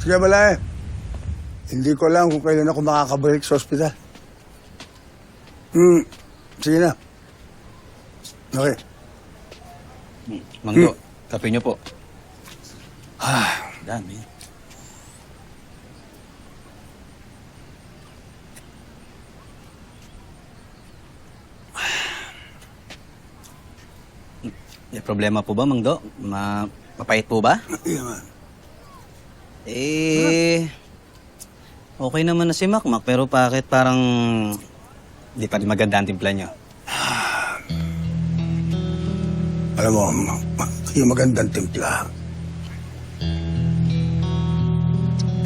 Sige, Balay. Hindi ko alam kung kailan ako makakabalik sa ospital. Sige na. Okay. Mangdo, kape niyo po. Dami. May problema po ba, Mangdo? Mapait po ba? Hindi naman. Okay naman na si Makmak, pero bakit parang di pa rin maganda ang timpla niyo? Alam mo, yung magandang timpla.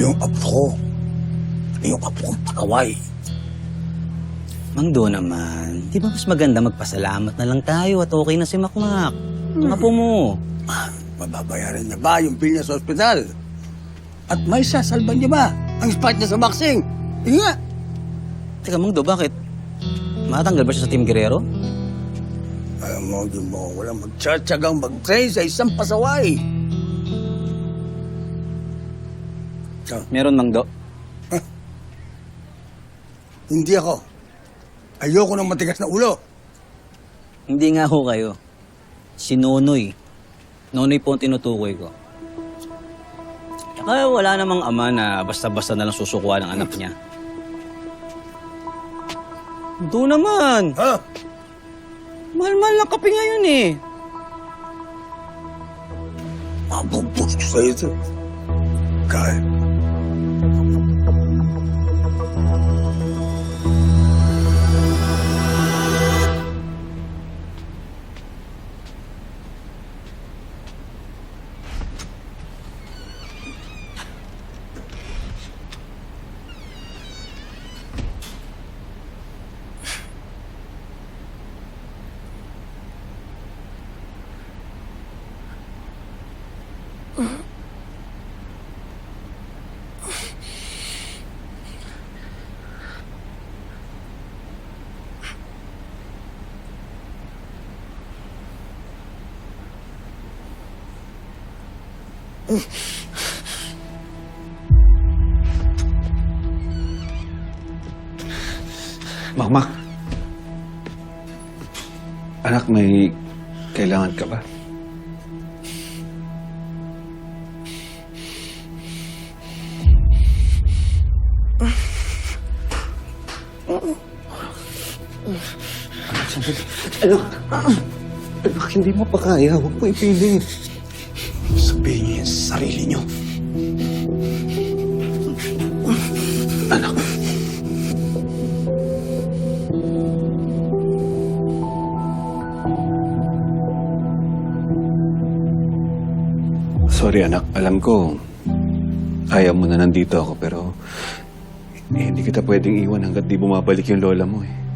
Yung apo kong pakaway. Mangdo naman, di ba mas maganda magpasalamat na lang tayo at okay na si Makmak? Ang apo mo. Mababayaran niya ba yung bill niya sa ospital? At may sasalban niya ba ang spot niya sa boxing? Hindi nga. Teka, Mangdo, bakit? Matanggal ba siya sa Team Guerrero? Alam mo, di mo walang magtsatsagang mag-train sa isang pasaway. So, Meron, Mangdo. hindi ako. Ayoko ng matigas na ulo. Hindi nga ho kayo. Si Nonoy. Nonoy po ang tinutukoy ko. Kaya wala namang ama na basta-basta na lang susukuan ng anak niya. Doon naman. Ha? Mahal-mahal lang kape ngayon eh. Mabubos ko sa'yo ito. Kaya. Makmak. Anak, may kailangan ka ba? Anak, hindi mo pa kaya. Huwag mo ipilit. Sabihin niyo yan sa sarili niyo. Anak. Sorry, anak. Alam ko, ayaw mo na nandito ako, pero hindi kita pwedeng iwan hanggat di bumabalik yung lola mo eh.